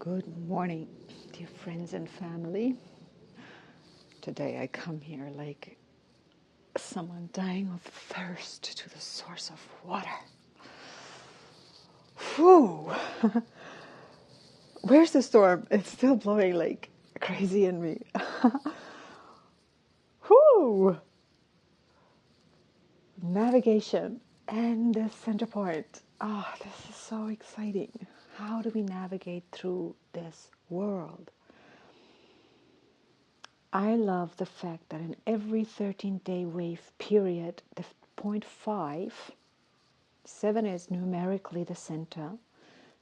Good morning, dear friends and family. Today I come here like someone dying of thirst to the source of water. Whew! Where's the storm? It's still blowing like crazy in me. Whew! Navigation and the center point. Ah, this is so exciting. How do we navigate through this world? I love the fact that in every 13-day wave period, the point 5, 7 is numerically the center.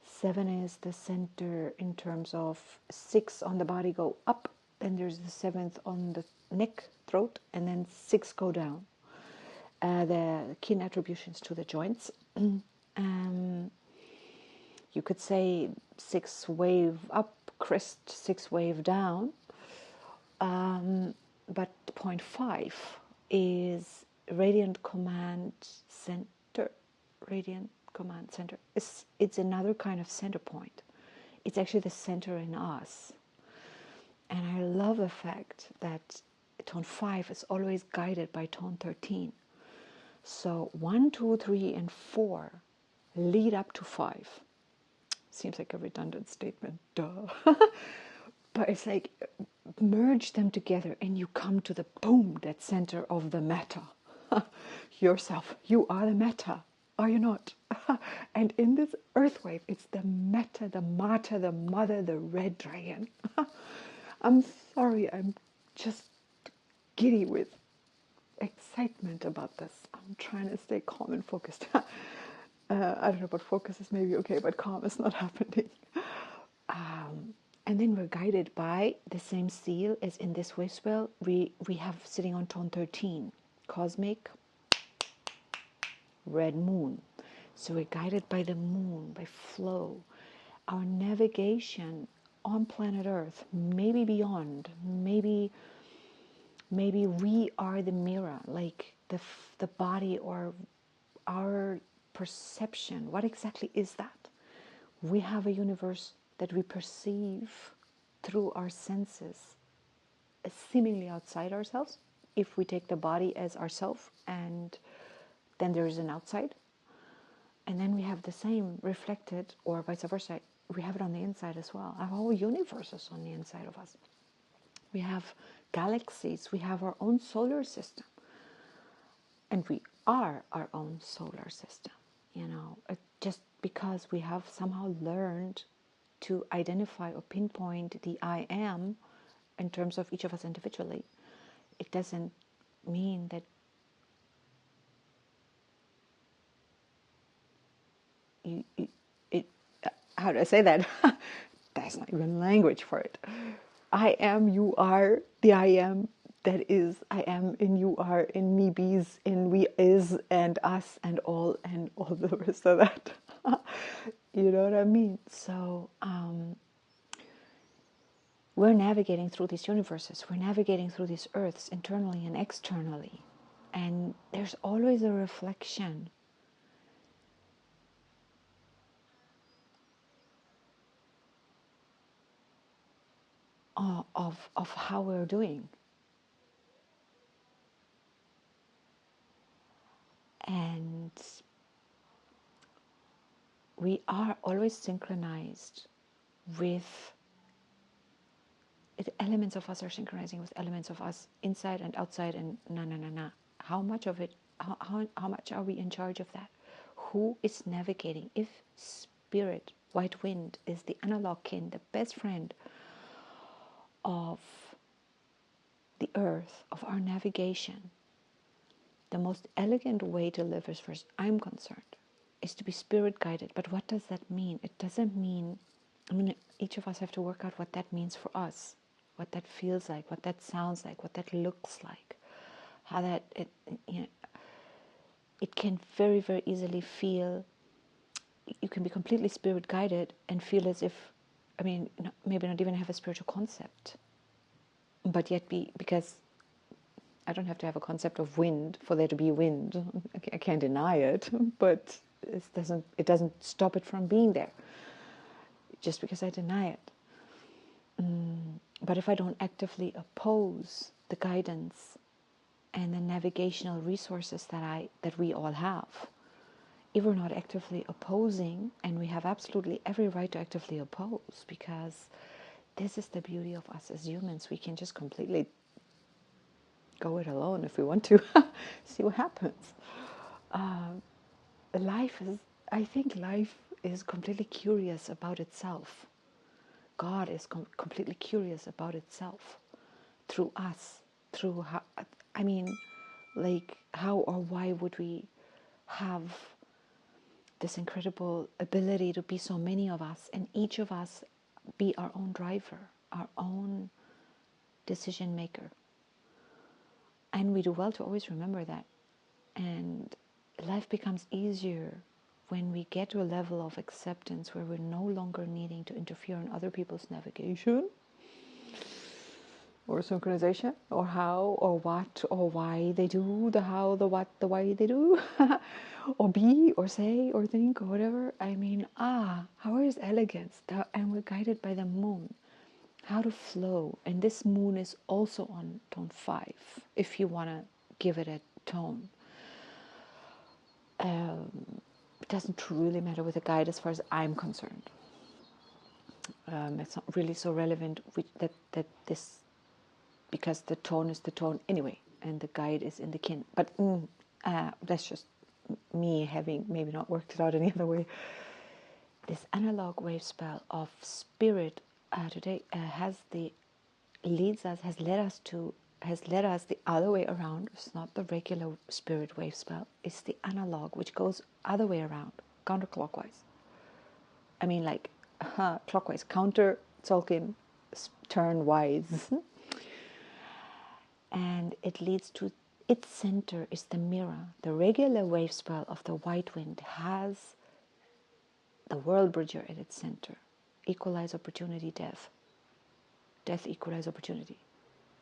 7 is the center in terms of 6 on the body go up, then there's the 7th on the neck, throat, and then 6 go down. The key attributions to the joints. You could say 6 wave up, crest, 6 wave down. But point 5 is radiant command center. Radiant command center. It's another kind of center point. It's actually the center in us. And I love the fact that tone 5 is always guided by tone 13. So 1, 2, 3, and 4 lead up to 5. Seems like a redundant statement, duh. But it's like merge them together and you come to the boom, that center of the matter. Yourself, you are the matter, are you not? And in this earth wave, it's the matter, the mater, the mother, the red dragon. I'm sorry, I'm just giddy with excitement about this. I'm trying to stay calm and focused. I don't know, but focus is maybe okay, but calm is not happening. And then we're guided by the same seal as in this wave spell we have sitting on tone 13, cosmic red moon. So we're guided by the moon, by flow. Our navigation on planet Earth, maybe beyond, maybe we are the mirror, like the body or our perception. What exactly is that? We have a universe that we perceive through our senses, seemingly outside ourselves, if we take the body as ourself, and then there is an outside. And then we have the same reflected, or vice versa, we have it on the inside as well. Our whole universe is on the inside of us. We have galaxies, we have our own solar system. And we are our own solar system, just because we have somehow learned to identify or pinpoint the I am in terms of each of us individually. It doesn't mean that how do I say that? There's not even language for it. I am, you are, the I am that is, I am, and you are, in me bees, in we is, and us, and all the rest of that. You know what I mean? So, we're navigating through these universes. We're navigating through these earths, internally and externally. And there's always a reflection of how we're doing. And we are always synchronized with elements of us are synchronizing with elements of us inside and outside, and na. How much of it, how much are we in charge of that? Who is navigating? If spirit, white wind, is the analog kin, the best friend of the earth, of our navigation, the most elegant way to live, as far as I'm concerned, is to be spirit guided. But what does that mean? It doesn't mean, each of us have to work out what that means for us, what that feels like, what that sounds like, what that looks like, how that, it can very, very easily feel, you can be completely spirit guided and feel as if, maybe not even have a spiritual concept, but yet because I don't have to have a concept of wind for there to be wind. I can't deny it, but it doesn't stop it from being there, just because I deny it. But if I don't actively oppose the guidance and the navigational resources that we all have, if we're not actively opposing, and we have absolutely every right to actively oppose, because this is the beauty of us as humans, we can just completely go it alone if we want to. See what happens. Life is, I think life is completely curious about itself. God is completely curious about itself through us, through how, I mean, like, how or why would we have this incredible ability to be so many of us, and each of us be our own driver, our own decision maker. And we do well to always remember that. And life becomes easier when we get to a level of acceptance where we're no longer needing to interfere in other people's navigation or synchronization, or how or what or why they do the how, the what, the why they do, or be or say or think or whatever. I mean, how is elegance? And we're guided by the moon, how to flow. And this moon is also on tone 5, if you want to give it a tone. It doesn't really matter with a guide as far as I'm concerned. It's not really so relevant that this, because the tone is the tone anyway, and the guide is in the kin. But that's just me having maybe not worked it out any other way. This analog wave spell of spirit today has led us the other way around. It's not the regular spirit wave spell. It's the analog, which goes other way around, counterclockwise. I mean, like, clockwise, counter Tolkien, turn wise. And it leads to its center is the mirror. The regular wave spell of the white wind has the world bridger at its center. Equalize opportunity, death. Death equalize opportunity.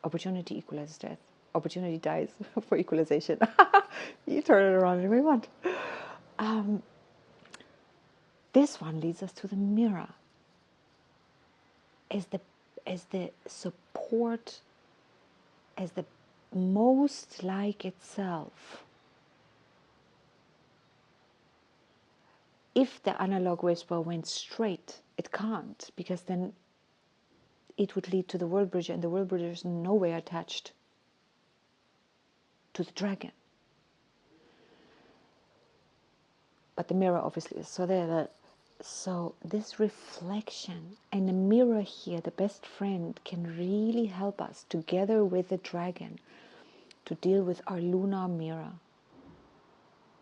Opportunity equalizes death. Opportunity dies for equalization. You turn it around any way you want. This one leads us to the mirror. As the support, as the most like itself. If the analog wave spell went straight, it can't, because then it would lead to the world bridger, and the world bridger is nowhere attached to the dragon. But the mirror obviously is. So this reflection and the mirror here, the best friend, can really help us together with the dragon to deal with our lunar mirror,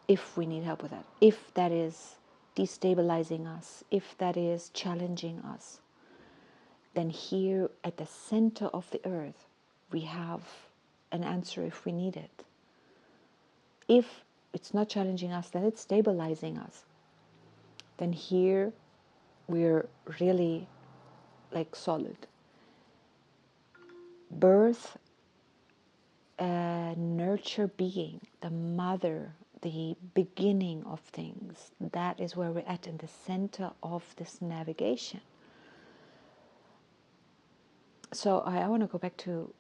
if we need help with that, if that is destabilizing us, if that is challenging us. Then here at the center of the earth, we have an answer if we need it. If it's not challenging us, that it's stabilizing us, then here we're really like solid. Birth, nurture being, the mother, the beginning of things, that is where we're at, in the center of this navigation. So I want to go back to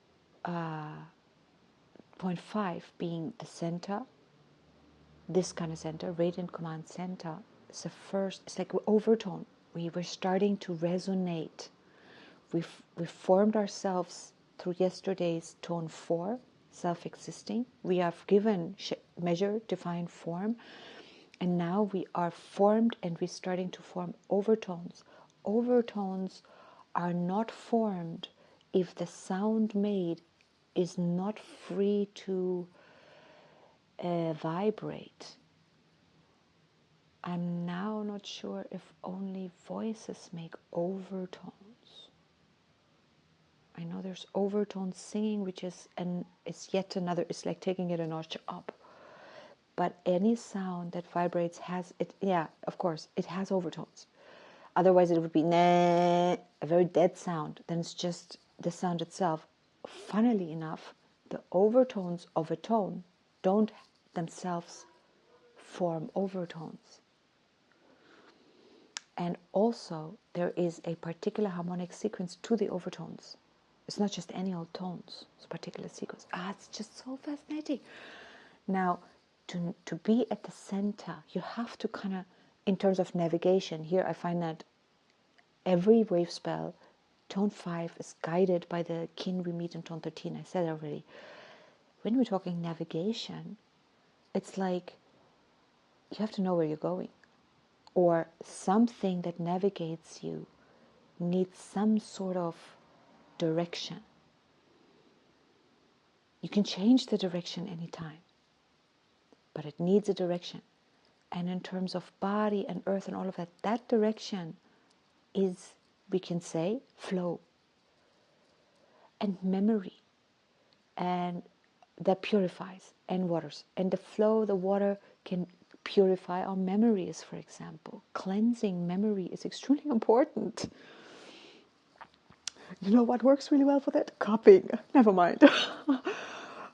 point 5 being the center, this kind of center, radiant command center. It's the first, it's like overtone. We were starting to resonate. We've formed ourselves through yesterday's tone 4, self-existing. We have given measure, define, form, and now we are formed, and we're starting to form overtones. Overtones are not formed if the sound made is not free to vibrate. I'm now not sure if only voices make overtones. I know there's overtone singing, which is it's yet another, it's like taking it a notch up. But any sound that vibrates has it, yeah, of course, it has overtones. Otherwise it would be nah, a very dead sound. Then it's just the sound itself. Funnily enough, the overtones of a tone don't themselves form overtones. And also, there is a particular harmonic sequence to the overtones. It's not just any old tones, it's a particular sequence. It's just so fascinating. Now, to be at the center, you have to kind of, in terms of navigation, here I find that every wave spell, tone 5 is guided by the kin we meet in tone 13. I said already. When we're talking navigation, it's like you have to know where you're going. Or something that navigates you needs some sort of direction. You can change the direction anytime, but it needs a direction. And in terms of body and earth and all of that, that direction is, we can say, flow and memory, and that purifies and waters. And the flow, the water can purify our memories, for example. Cleansing memory is extremely important. You know what works really well for that? Cupping. Never mind.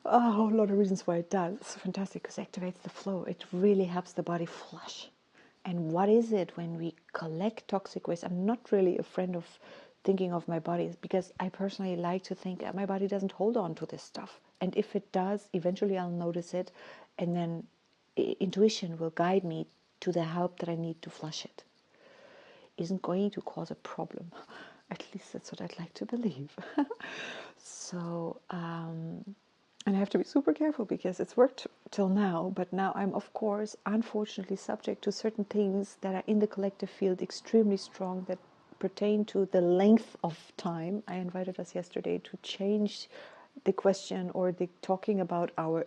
Oh, a lot of reasons why it does. It's fantastic because it activates the flow. It really helps the body flush. And what is it when we collect toxic waste? I'm not really a friend of thinking of my body because I personally like to think my body doesn't hold on to this stuff. And if it does, eventually I'll notice it. And then intuition will guide me to the help that I need to flush it. Isn't going to cause a problem. At least that's what I'd like to believe. So, and I have to be super careful because it's worked till now, but now I'm, of course, unfortunately subject to certain things that are in the collective field extremely strong that pertain to the length of time. I invited us yesterday to change the question or the talking about our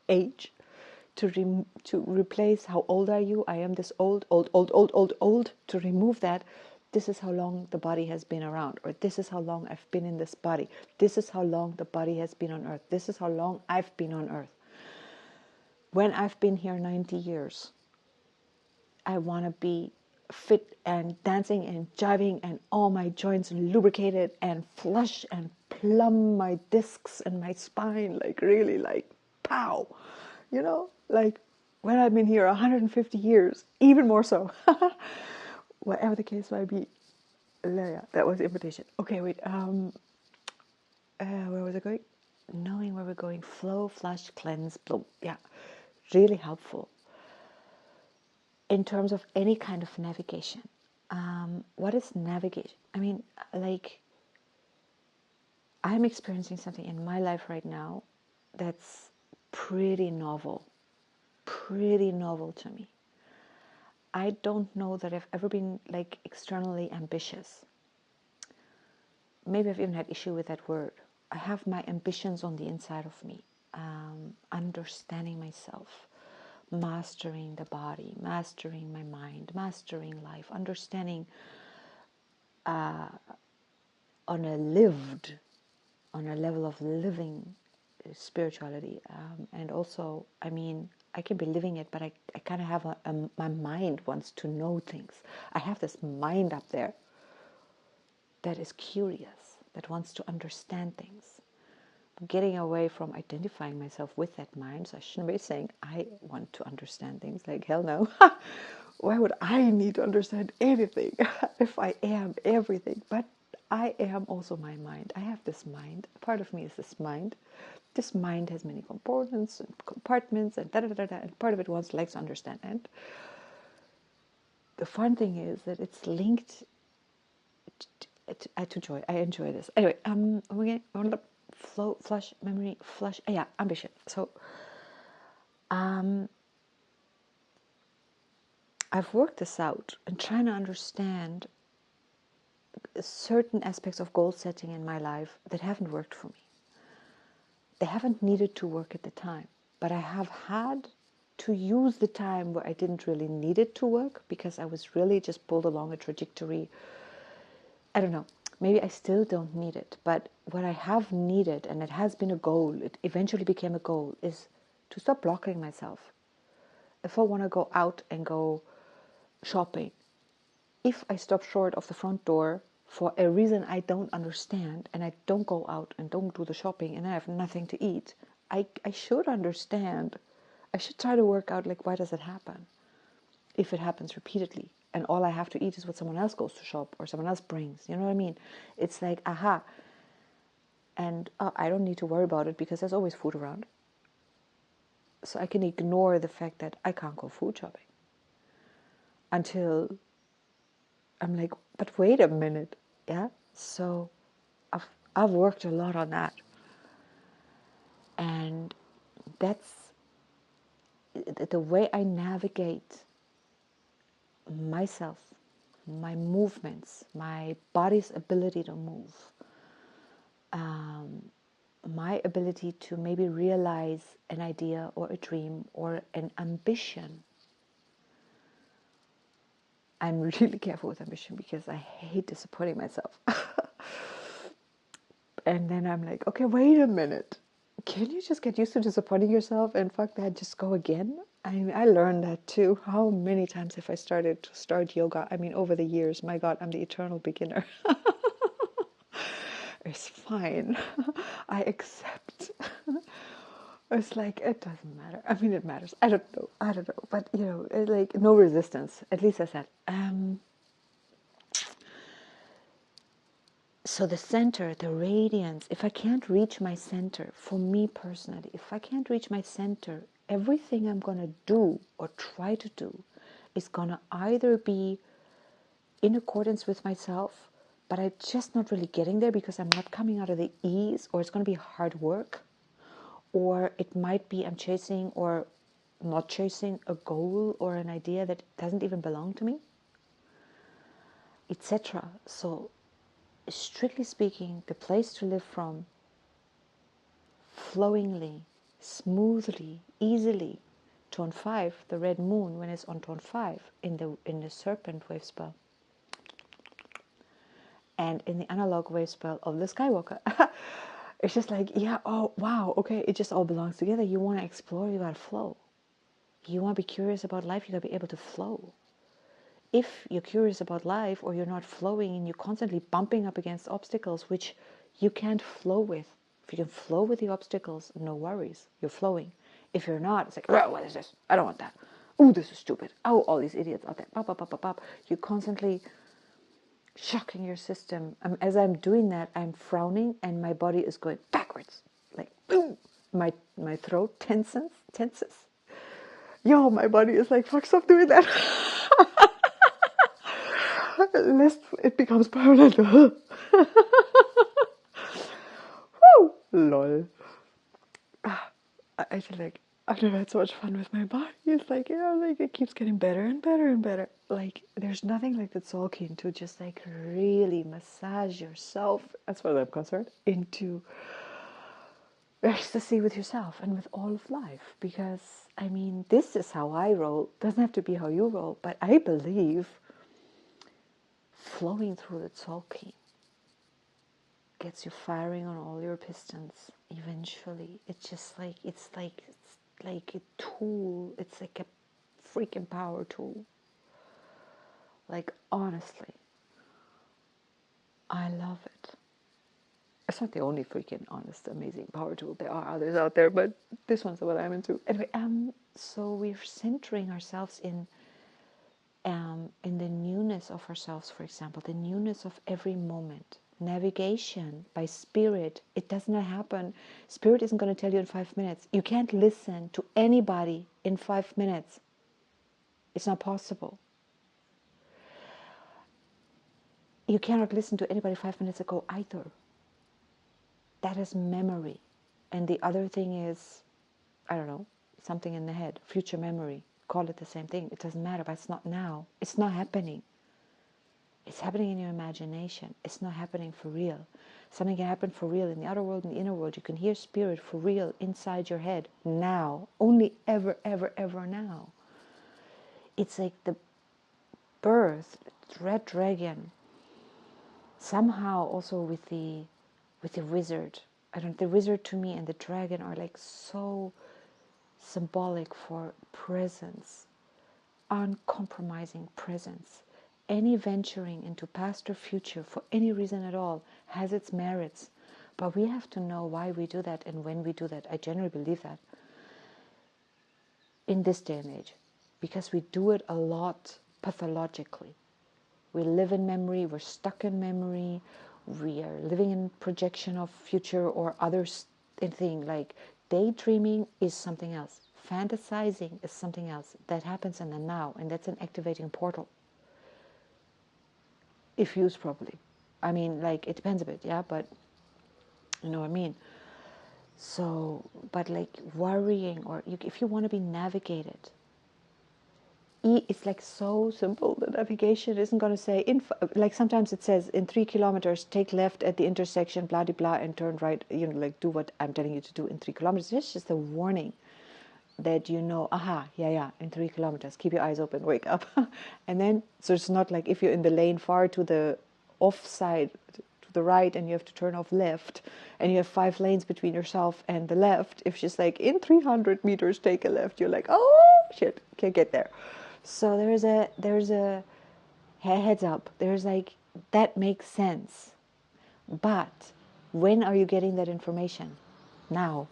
age to replace how old are you? I am this old, to remove that. This is how long the body has been around, or this is how long I've been in this body. This is how long the body has been on earth. This is how long I've been on earth. When I've been here 90 years, I want to be fit and dancing and jiving and all my joints lubricated and flush and plumb my discs and my spine, like really like pow, you know, like when I've been here 150 years, even more so. Whatever the case might be. Yeah, that was the invitation. Okay, wait. Where was I going? Knowing where we're going. Flow, flush, cleanse, bloom. Yeah, really helpful. In terms of any kind of navigation. What is navigation? I mean, like, I'm experiencing something in my life right now that's pretty novel to me. I don't know that I've ever been like externally ambitious. Maybe I've even had issue with that word. I have my ambitions on the inside of me, understanding myself, mastering the body, mastering my mind, mastering life, understanding on a level of living spirituality. And also, I mean, I can be living it, but I kind of have my mind wants to know things. I have this mind up there that is curious, that wants to understand things. Getting away from identifying myself with that mind. So I shouldn't be saying I want to understand things. Like, hell no. Why would I need to understand anything if I am everything? But I am also my mind. I have this mind. Part of me is this mind. This mind has many components and compartments and da-da-da-da, and part of it wants likes to understand. And the fun thing is that it's linked to joy. I enjoy this. Anyway, we're going to flow, flush, memory, flush. Yeah, ambition. So, I've worked this out and trying to understand certain aspects of goal setting in my life that haven't worked for me. They haven't needed to work at the time, but I have had to use the time where I didn't really need it to work because I was really just pulled along a trajectory. I don't know. Maybe I still don't need it, but what I have needed, and it has been a goal, it eventually became a goal, is to stop blocking myself. If I want to go out and go shopping, if I stop short of the front door for a reason I don't understand, and I don't go out and don't do the shopping, and I have nothing to eat, I should understand. I should try to work out, like, why does it happen? If it happens repeatedly. and all I have to eat is what someone else goes to shop or someone else brings. You know what I mean? It's like, aha. And I don't need to worry about it because there's always food around. So I can ignore the fact that I can't go food shopping until I'm like, but wait a minute. Yeah. So I've worked a lot on that. And that's the way I navigate myself, my movements, my body's ability to move, my ability to maybe realize an idea or a dream or an ambition. I'm really careful with ambition because I hate disappointing myself. And then I'm like, okay, wait a minute. Can you just get used to disappointing yourself and fuck that, just go again? I mean, I learned that too. How many times have I start yoga? I mean, over the years, my God, I'm the eternal beginner. It's fine. I accept. It's like, it doesn't matter. I mean, it matters. I don't know. But, like, no resistance. At least I said. So the center, the radiance, if I can't reach my center, for me personally, if I can't reach my center, everything I'm going to do or try to do is going to either be in accordance with myself, but I'm just not really getting there because I'm not coming out of the ease, or it's going to be hard work, or it might be I'm chasing or not chasing a goal or an idea that doesn't even belong to me, etc. So strictly speaking, the place to live from, flowingly, smoothly, easily, tone 5, the red moon when it's on tone 5 in the serpent wave spell, and in the analog wave spell of the Skywalker. It's just like, yeah, oh wow, okay, it just all belongs together. You want to explore, you gotta flow. You want to be curious about life, you gotta be able to flow. If you're curious about life or you're not flowing and you're constantly bumping up against obstacles which you can't flow with, if you can flow with the obstacles, no worries, you're flowing. If you're not, it's like, oh, what is this? I don't want that. Oh, this is stupid. Oh, all these idiots out there. Pop, pop, pop, pop, pop. You're constantly shocking your system. As I'm doing that, I'm frowning and my body is going backwards. Like, boom. My throat tenses. Yo, my body is like, fuck, stop doing that. Lest it becomes permanent. Woo! Lol. I feel like I've never had so much fun with my body. It's like, like it keeps getting better and better and better. Like, there's nothing like the Tzolk'in to just like really massage yourself, as far as I'm concerned, into ecstasy with yourself and with all of life. Because, I mean, this is how I roll. Doesn't have to be how you roll, but I believe flowing through the Tzolk'in gets you firing on all your pistons eventually. It's like a tool. It's like a freaking power tool. Like, honestly, I love it. It's not the only freaking honest amazing power tool. There are others out there, but this one's what I'm into. Anyway, so we're centering ourselves in the newness of ourselves, for example, the newness of every moment. Navigation by spirit, it does not happen. Spirit isn't going to tell you in 5 minutes. You can't listen to anybody in 5 minutes. It's not possible. You cannot listen to anybody 5 minutes ago either. That is memory. And the other thing is, I don't know, something in the head, future memory. Call it the same thing. It doesn't matter, but it's not now. It's not happening. It's happening in your imagination. It's not happening for real. Something can happen for real in the outer world and the inner world. You can hear spirit for real inside your head now. Only ever, ever, ever now. It's like the birth, red dragon. Somehow also with the wizard. I don't. The wizard to me and the dragon are like so symbolic for presence, uncompromising presence. Any venturing into past or future for any reason at all has its merits, but we have to know why we do that and when we do that. I generally believe that in this day and age, because we do it a lot pathologically. We live in memory, we're stuck in memory, we are living in projection of future or other thing. Like daydreaming is something else. Fantasizing is something else. That happens in the now, and that's an activating portal. If used properly. I mean, like, it depends a bit, yeah, but you know what I mean? So, but like worrying, or if you want to be navigated, it's like so simple. The navigation isn't going to say, like sometimes it says in 3 kilometers, take left at the intersection, blah, blah, blah, and turn right, you know, like do what I'm telling you to do in 3 kilometers. It's just a warning that you know, aha, yeah, in 3 kilometers, keep your eyes open, wake up. And then, so it's not like if you're in the lane far to the off side, to the right, and you have to turn off left, and you have 5 lanes between yourself and the left. If she's like, in 300 meters, take a left, you're like, oh, shit, can't get there. So there's a heads up. There's like, that makes sense. But when are you getting that information? Now.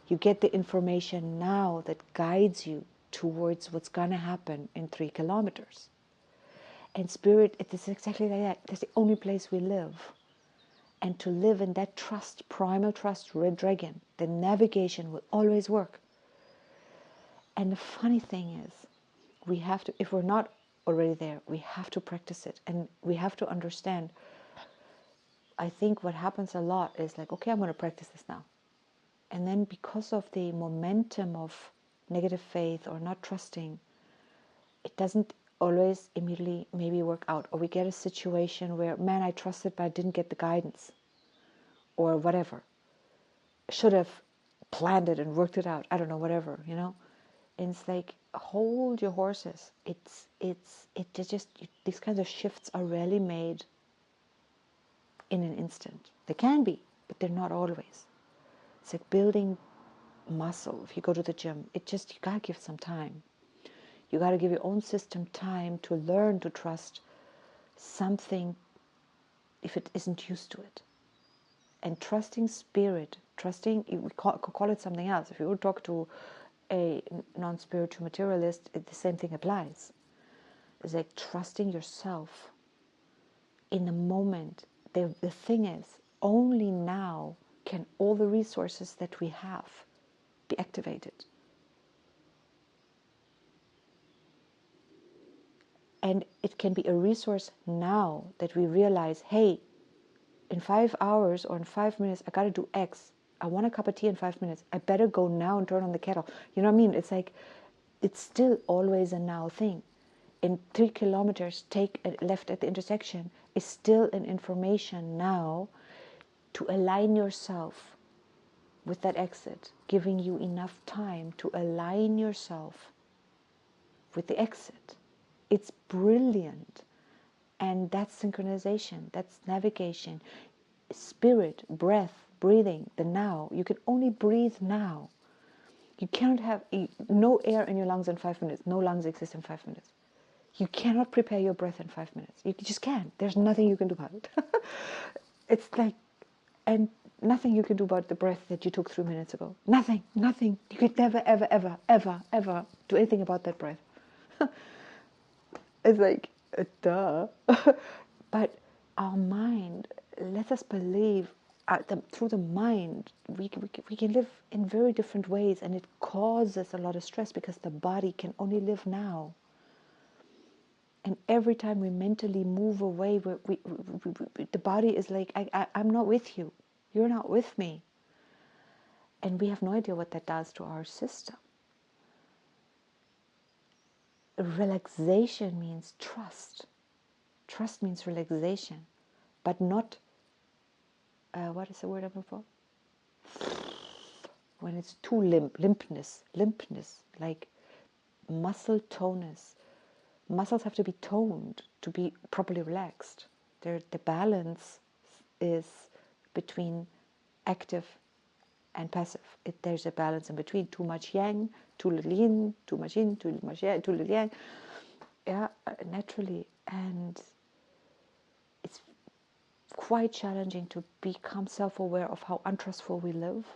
You get the information now that guides you towards what's going to happen in 3 kilometers. And spirit, it is exactly like that. That's the only place we live. And to live in that trust, primal trust, red dragon, the navigation will always work. And the funny thing is, we have to, if we're not already there, we have to practice it. And we have to understand, I think what happens a lot is like, okay, I'm going to practice this now. And then because of the momentum of negative faith or not trusting, it doesn't always immediately maybe work out. Or we get a situation where, man, I trusted, but I didn't get the guidance. Or whatever. Should have planned it and worked it out. I don't know, whatever, you know. And it's like, hold your horses. These kinds of shifts are rarely made in an instant. They can be, but they're not always. It's like building muscle. If you go to the gym, you gotta give some time. You gotta give your own system time to learn to trust something if it isn't used to it. And trusting spirit, we could call it something else. If you would talk to a non-spiritual materialist, the same thing applies. It's like trusting yourself in the moment. The thing is, only now can all the resources that we have be activated. And it can be a resource now that we realize, hey, in 5 hours or in 5 minutes, I got to do X. I want a cup of tea in 5 minutes. I better go now and turn on the kettle. You know what I mean? It's like, it's still always a now thing. In 3 kilometers, take a left at the intersection is still an information now to align yourself with that exit, giving you enough time to align yourself with the exit. It's brilliant. And that's synchronization, that's navigation, spirit, breath, breathing, the now. You can only breathe now. You cannot have no air in your lungs in 5 minutes. No lungs exist in 5 minutes. You cannot prepare your breath in 5 minutes. You just can't. There's nothing you can do about it. It's like, and nothing you can do about the breath that you took 3 minutes ago. Nothing. You could never, ever do anything about that breath. It's like, duh. But our mind, let us believe through the mind, we can live in very different ways, and it causes a lot of stress because the body can only live now. And every time we mentally move away, the body is like, I'm not with you. You're not with me. And we have no idea what that does to our system. Relaxation means trust. Trust means relaxation, but not, what is the word I'm looking for? When it's too limpness, like muscle tonus. Muscles have to be toned to be properly relaxed. The balance is between active and passive. There's a balance in between. Too much yang, too little yin, too much yin, too much yang, too little yang. Yeah, naturally. And it's quite challenging to become self-aware of how untrustful we live.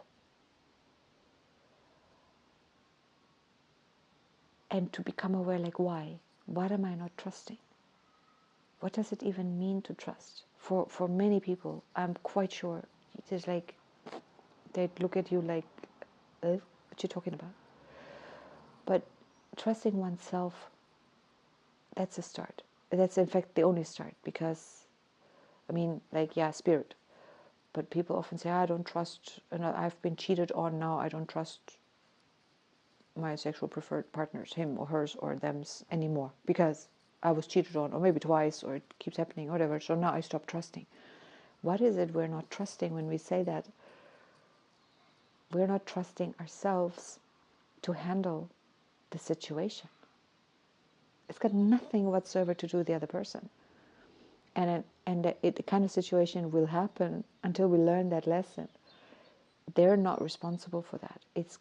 And to become aware, like, why? What am I not trusting? What does it even mean to trust? For many people, I'm quite sure it is like they'd look at you like, what you talking about? But trusting oneself, that's a start. That's in fact the only start, because, I mean, like, yeah, spirit. But people often say, I don't trust, and I've been cheated on now, I don't trust my sexual preferred partners, him or hers or them's anymore, because I was cheated on, or maybe twice, or it keeps happening, or whatever, so now I stop trusting. What is it we're not trusting when we say that? We're not trusting ourselves to handle the situation. It's got nothing whatsoever to do with the other person. And the kind of situation will happen until we learn that lesson. They're not responsible for that. It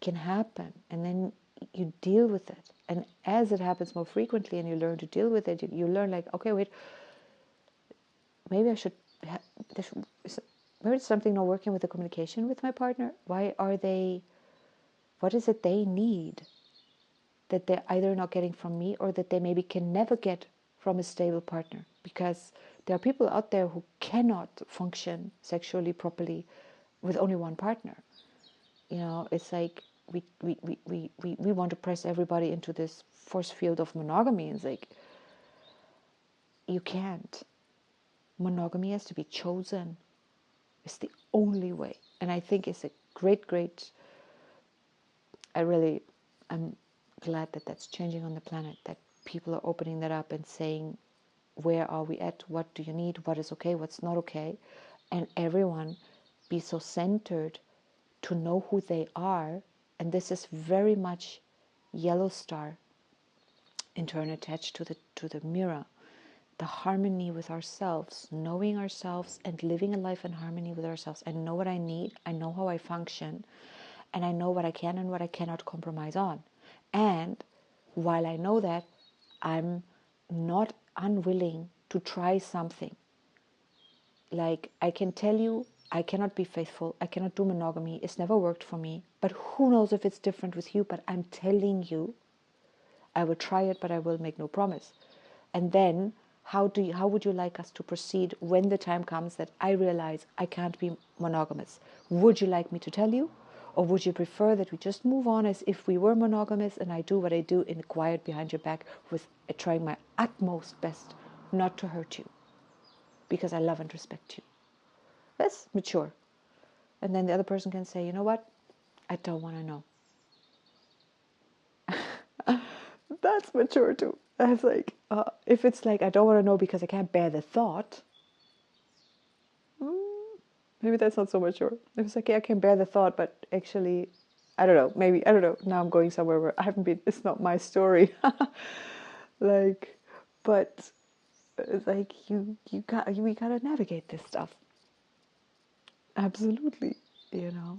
can happen, and then you deal with it. And as it happens more frequently and you learn to deal with it, you learn like, okay, wait, maybe I should, maybe it's something not working with the communication with my partner. What is it they need that they're either not getting from me, or that they maybe can never get from a stable partner? Because there are people out there who cannot function sexually properly with only one partner. You know, it's like we want to press everybody into this force field of monogamy. It's like, you can't. Monogamy has to be chosen. It's the only way. And I think it's a great, I'm glad that that's changing on the planet, that people are opening that up and saying, where are we at? What do you need? What is okay? What's not okay? And everyone be so centered to know who they are. And this is very much yellow star in turn attached to the mirror. The harmony with ourselves, knowing ourselves and living a life in harmony with ourselves. I know what I need, I know how I function, and I know what I can and what I cannot compromise on. And while I know that, I'm not unwilling to try something. Like, I can tell you, I cannot be faithful, I cannot do monogamy, it's never worked for me, but who knows if it's different with you. But I'm telling you, I will try it, but I will make no promise. And then how would you like us to proceed when the time comes that I realize I can't be monogamous? Would you like me to tell you? Or would you prefer that we just move on as if we were monogamous, and I do what I do in the quiet behind your back, with trying my utmost best not to hurt you, because I love and respect you? That's mature. And then the other person can say, you know what? I don't want to know. That's mature too. That's like, if it's like, I don't want to know because I can't bear the thought, maybe that's not so mature. If it's like, yeah, I can bear the thought, but actually, I don't know, maybe, I don't know, now I'm going somewhere where I haven't been, it's not my story. Like, but it's like, we gotta navigate this stuff. Absolutely, you know.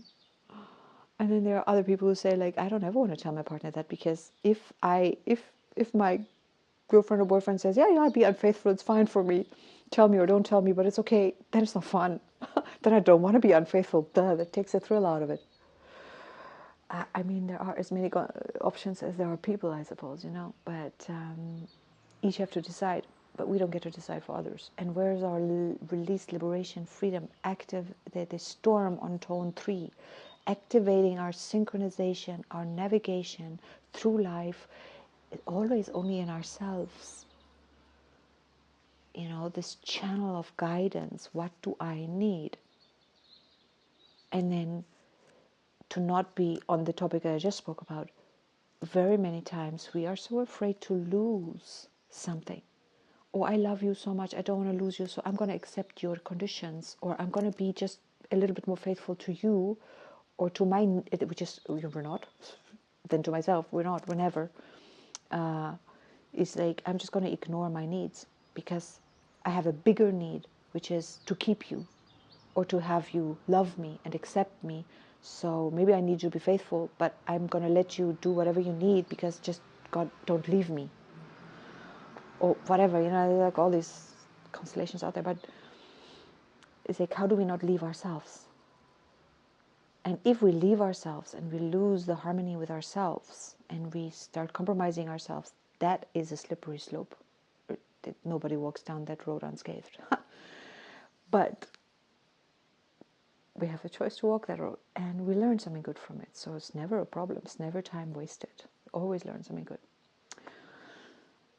And then there are other people who say, like, I don't ever want to tell my partner that, because if my girlfriend or boyfriend says, yeah, I'll be unfaithful, it's fine for me, tell me or don't tell me, but it's okay, then it's not fun. Then I don't want to be unfaithful. Duh, that takes the thrill out of it. I mean, there are as many options as there are people, I suppose, you know, but each have to decide. But we don't get to decide for others. And where's our release, liberation, freedom, active, the storm on tone 3, activating our synchronization, our navigation through life, always only in ourselves. You know, this channel of guidance. What do I need? And then to not be on the topic that I just spoke about, very many times we are so afraid to lose something. Oh, I love you so much, I don't want to lose you, so I'm going to accept your conditions, or I'm going to be just a little bit more faithful to you, or to my, which is, we're not, then to myself, we're never. It's like, I'm just going to ignore my needs, because I have a bigger need, which is to keep you, or to have you love me and accept me. So maybe I need you to be faithful, but I'm going to let you do whatever you need, because just, God, don't leave me. Or whatever, you know, like all these constellations out there. But it's like, how do we not leave ourselves? And if we leave ourselves and we lose the harmony with ourselves and we start compromising ourselves, that is a slippery slope. Nobody walks down that road unscathed. But we have a choice to walk that road, and we learn something good from it. So it's never a problem. It's never time wasted. Always learn something good.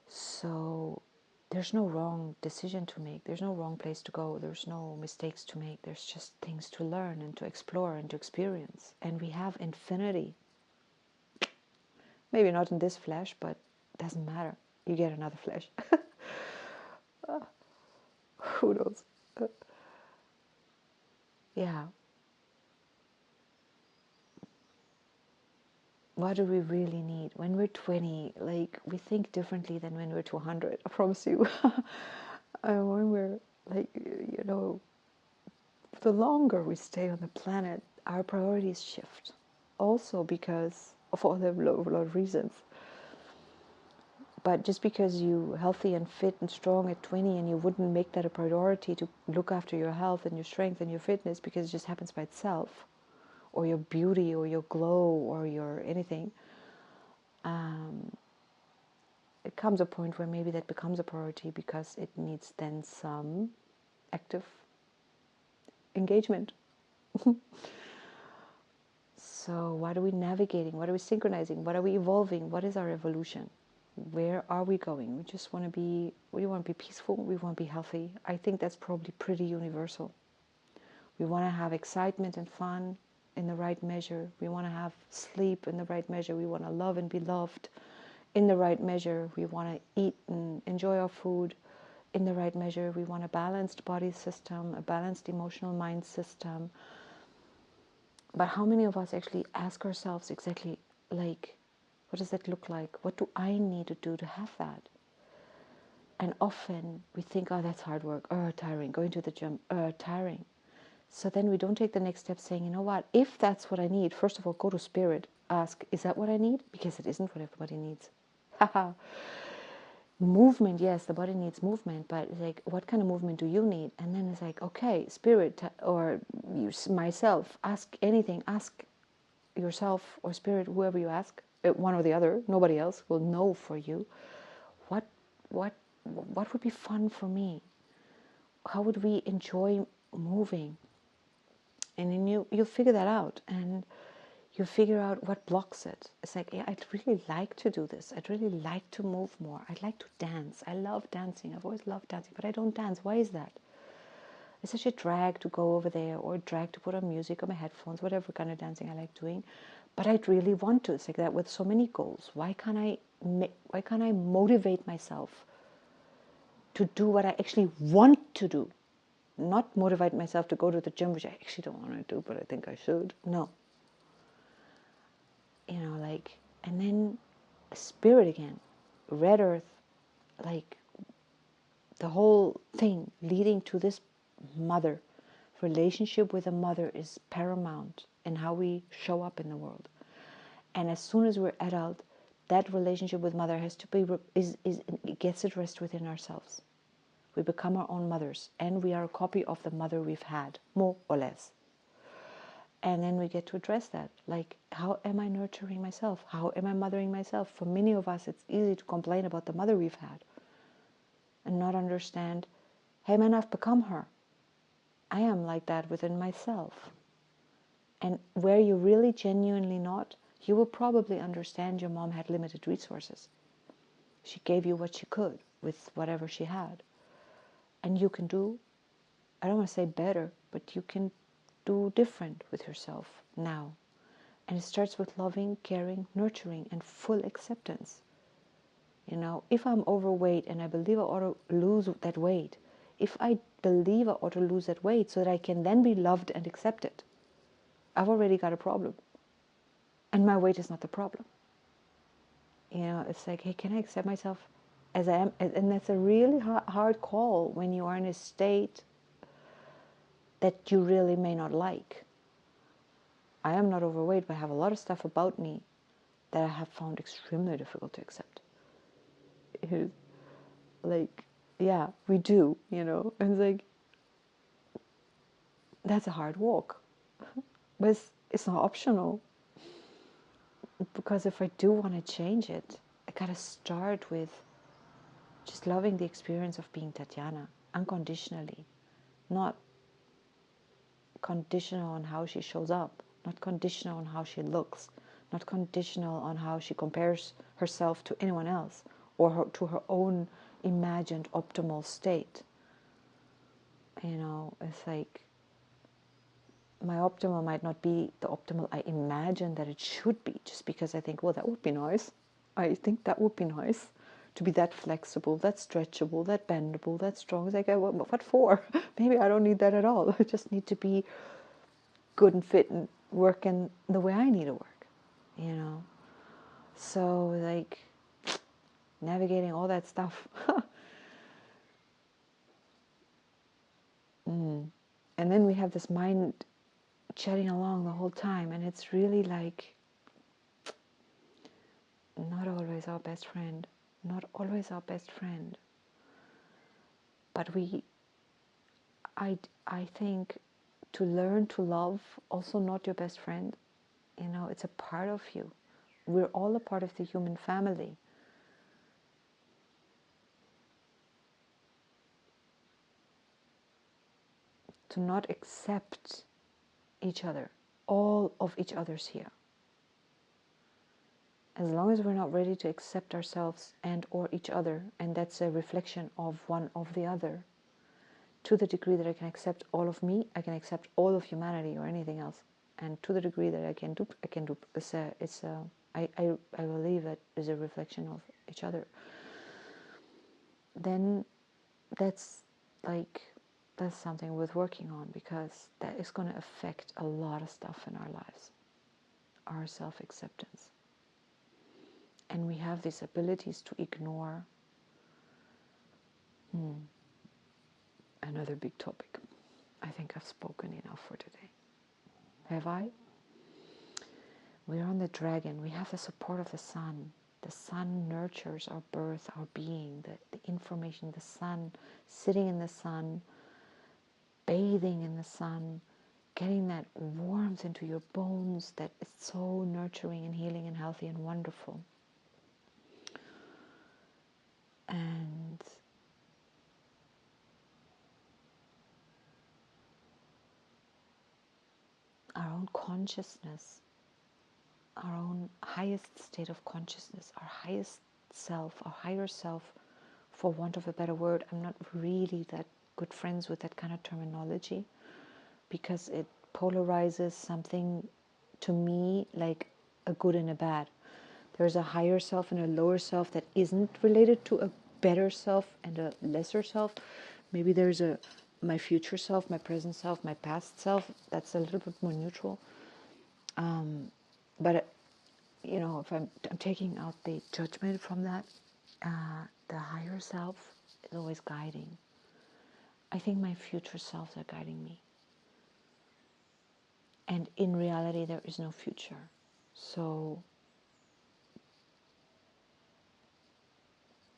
So there's no wrong decision to make. There's no wrong place to go. There's no mistakes to make. There's just things to learn and to explore and to experience. And we have infinity. Maybe not in this flesh, but it doesn't matter. You get another flesh. Who knows? Yeah. What do we really need? When we're 20, like, we think differently than when we're 200, I promise you. And when we're, like, the longer we stay on the planet, our priorities shift. Also because of all the lot of reasons. But just because you're healthy and fit and strong at 20 and you wouldn't make that a priority to look after your health and your strength and your fitness because it just happens by itself, or your beauty or your glow or your anything, it comes a point where maybe that becomes a priority because it needs then some active engagement. So what are we navigating? What are we synchronizing? What are we evolving? What is our evolution? Where are we going? We just want to be, we want to be peaceful. We want to be healthy. I think that's probably pretty universal. We want to have excitement and fun in the right measure. We want to have sleep in the right measure. We want to love and be loved in the right measure. We want to eat and enjoy our food in the right measure. We want a balanced body system, a balanced emotional mind system. But how many of us actually ask ourselves exactly, like, what does that look like? What do I need to do to have that? And often we think, oh, that's hard work, tiring, going to the gym, tiring. So then we don't take the next step saying, you know what, if that's what I need, first of all, go to spirit, ask, is that what I need? Because it isn't what everybody needs. Movement, yes, the body needs movement, but it's like, what kind of movement do you need? And then it's like, okay, spirit or myself, ask anything, ask yourself or spirit, whoever you ask, one or the other, nobody else will know for you. What would be fun for me? How would we enjoy moving? And then you figure that out, and you figure out what blocks it. It's like, yeah, I'd really like to do this. I'd really like to move more. I'd like to dance. I love dancing. I've always loved dancing, but I don't dance. Why is that? It's such a drag to go over there, or a drag to put on music or my headphones, whatever kind of dancing I like doing. But I'd really want to. It's like that with so many goals. Why can't I motivate myself to do what I actually want to do? Not motivate myself to go to the gym, which I actually don't want to do, but I think I should. No. Like, and then spirit again, red earth, like the whole thing leading to this mother. Relationship with a mother is paramount in how we show up in the world. And as soon as we're adult, that relationship with mother has to be, it gets addressed within ourselves. We become our own mothers, and we are a copy of the mother we've had, more or less. And then we get to address that. Like, how am I nurturing myself? How am I mothering myself? For many of us, it's easy to complain about the mother we've had and not understand, hey man, I've become her. I am like that within myself. And where you're really genuinely not, you will probably understand your mom had limited resources. She gave you what she could with whatever she had. And you can do, I don't want to say better, but you can do different with yourself now. And it starts with loving, caring, nurturing, and full acceptance. If I'm overweight and I believe I ought to lose that weight, if I believe I ought to lose that weight so that I can then be loved and accepted, I've already got a problem. And my weight is not the problem. It's like, hey, can I accept myself as I am? And that's a really hard call when you are in a state that you really may not like. I am not overweight, but I have a lot of stuff about me that I have found extremely difficult to accept. Like, yeah, we do, and it's like, that's a hard walk. But it's not optional. Because if I do want to change it, I gotta start with just loving the experience of being Tatiana unconditionally, not conditional on how she shows up, not conditional on how she looks, not conditional on how she compares herself to anyone else or to her own imagined optimal state. You know, it's like my optimal might not be the optimal I imagine that it should be, just because I think, well, that would be nice. I think that would be nice to be that flexible, that stretchable, that bendable, that strong. It's like, what for? Maybe I don't need that at all. I just need to be good and fit and working the way I need to work, you know? So, like, navigating all that stuff. And then we have this mind chatting along the whole time, and it's really like not always our best friend, not always our best friend. But I think to learn to love also not your best friend, you know, it's a part of you. We're all a part of the human family. To not accept each other, all of each other's here. As long as we're not ready to accept ourselves and or each other, and that's a reflection of one of the other, to the degree that I can accept all of me, I can accept all of humanity or anything else. And to the degree that I can dupe. I believe that is a reflection of each other. Then that's something worth working on, because that is going to affect a lot of stuff in our lives. Our self-acceptance. And we have these abilities to ignore. Another big topic. I think I've spoken enough for today. Have I? We're on the dragon. We have the support of the sun. The sun nurtures our birth, our being, the information, the sun, sitting in the sun, bathing in the sun, getting that warmth into your bones that is so nurturing and healing and healthy and wonderful. And our own consciousness, our own highest state of consciousness, our highest self, our higher self, for want of a better word. I'm not really that good friends with that kind of terminology, because it polarizes something to me like a good and a bad. There's a higher self and a lower self that isn't related to a better self and a lesser self. Maybe there's my future self, my present self, my past self. That's a little bit more neutral. But you know, if I'm taking out the judgment from that, the higher self is always guiding. I think my future selves are guiding me. And in reality, there is no future. So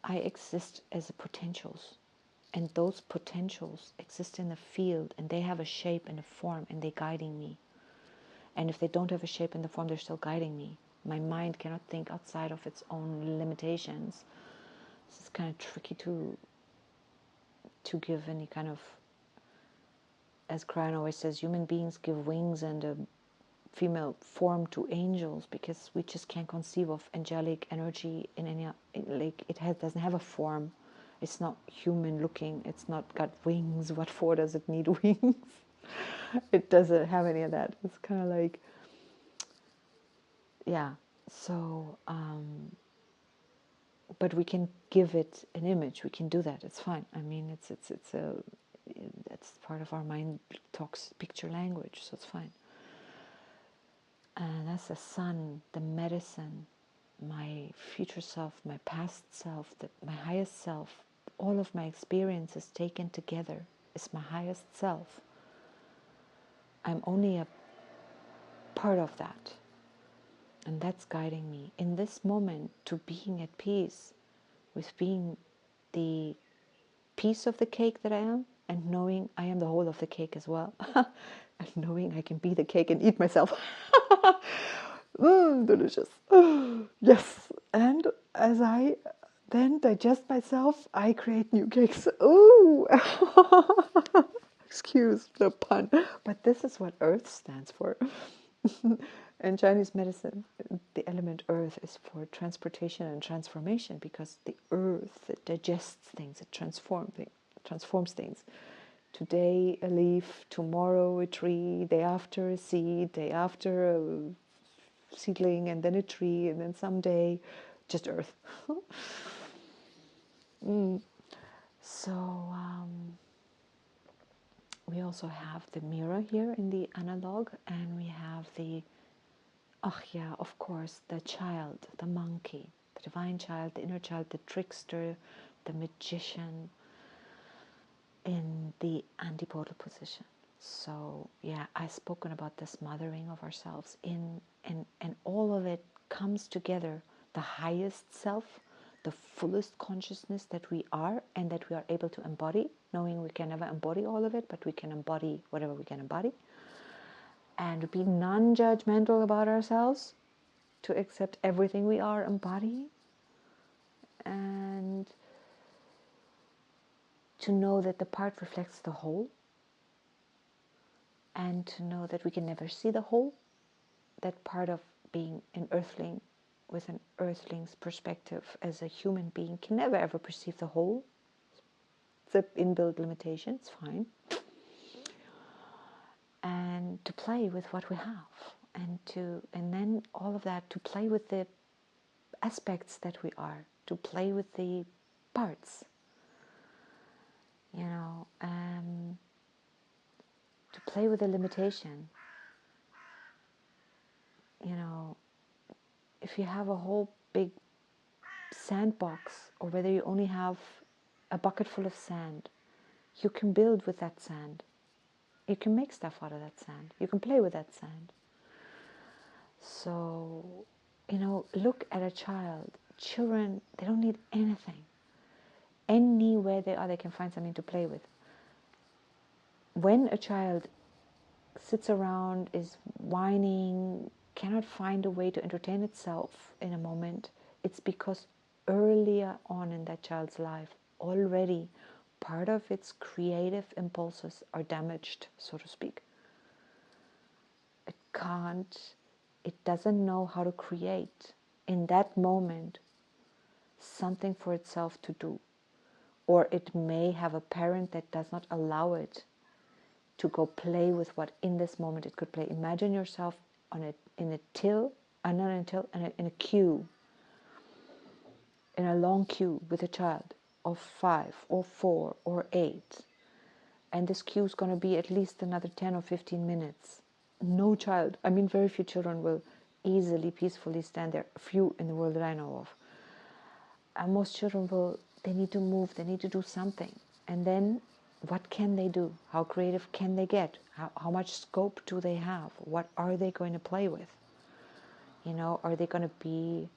I exist as potentials. And those potentials exist in the field, and they have a shape and a form, and they're guiding me. And if they don't have a shape and a form, they're still guiding me. My mind cannot think outside of its own limitations. This is kind of tricky to give any kind of, as Cryon always says, human beings give wings and a female form to angels, because we just can't conceive of angelic energy in any, like, doesn't have a form. It's not human looking. It's not got wings. What for does it need wings? It doesn't have any of that. It's kind of like, yeah. So, but we can give it an image. We can do that. It's fine. I mean, that's part of our mind talks picture language, so it's fine. And that's the sun, the medicine, my future self, my past self, my highest self. All of my experiences taken together is my highest self. I'm only a part of that. And that's guiding me in this moment to being at peace with being the piece of the cake that I am, and knowing I am the whole of the cake as well. And knowing I can be the cake and eat myself. Delicious. Yes. And as I then digest myself, I create new cakes. Ooh! Excuse the pun. But this is what earth stands for. In Chinese medicine, the element earth is for transportation and transformation, because the earth, it digests things, it transforms things. Today a leaf, tomorrow a tree, day after a seed, day after a seedling, and then a tree, and then someday just earth. So we also have the mirror here in the analog, and we have the, oh yeah, of course, the child, the monkey, the divine child, the inner child, the trickster, the magician in the antipodal position. So yeah, I've spoken about this mothering of ourselves and all of it comes together, the highest self, the fullest consciousness that we are and that we are able to embody, knowing we can never embody all of it, but we can embody whatever we can embody, and be non-judgmental about ourselves, to accept everything we are embodying, and to know that the part reflects the whole, and to know that we can never see the whole, that part of being an earthling with an earthling's perspective as a human being can never ever perceive the whole. It's an inbuilt limitation, it's fine. And to play with what we have, and then all of that, to play with the aspects that we are, to play with the parts, to play with the limitation. If you have a whole big sandbox, or whether you only have a bucket full of sand, you can build with that sand. You can make stuff out of that sand. You can play with that sand. So, look at a child. Children, they don't need anything. Anywhere they are, they can find something to play with. When a child sits around, is whining, cannot find a way to entertain itself in a moment, it's because earlier on in that child's life, already part of its creative impulses are damaged, so to speak. It doesn't know how to create in that moment something for itself to do. Or it may have a parent that does not allow it to go play with what in this moment it could play. Imagine yourself in a queue, in a long queue with a child of 5 or 4 or 8. And this queue is going to be at least another 10 or 15 minutes. No child, very few children will easily, peacefully stand there. Few in the world that I know of. And most children they need to move, they need to do something. And then what can they do? How creative can they get? How much scope do they have? What are they going to play with? Are they going to be,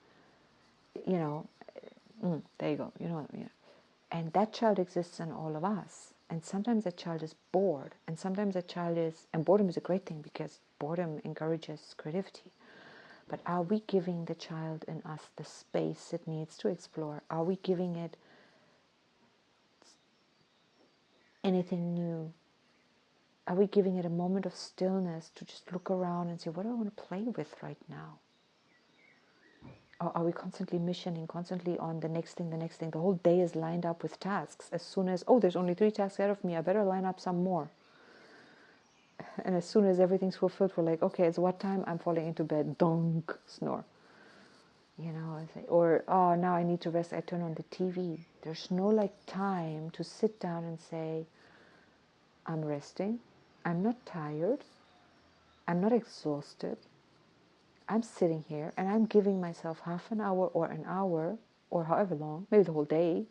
there you go, And that child exists in all of us. And sometimes a child is bored. And sometimes a child and boredom is a great thing because boredom encourages creativity. But are we giving the child in us the space it needs to explore? Are we giving it anything new? Are we giving it a moment of stillness to just look around and say, what do I want to play with right now? Or are we constantly missioning, constantly on the next thing? The whole day is lined up with tasks. As soon as, there's only 3 tasks ahead of me, I better line up some more. And as soon as everything's fulfilled, we're like, okay, it's what time? I'm falling into bed. Donk, snore. Or, now I need to rest. I turn on the TV. There's no time to sit down and say, I'm resting. I'm not tired. I'm not exhausted. I'm sitting here and I'm giving myself half an hour or however long, maybe the whole day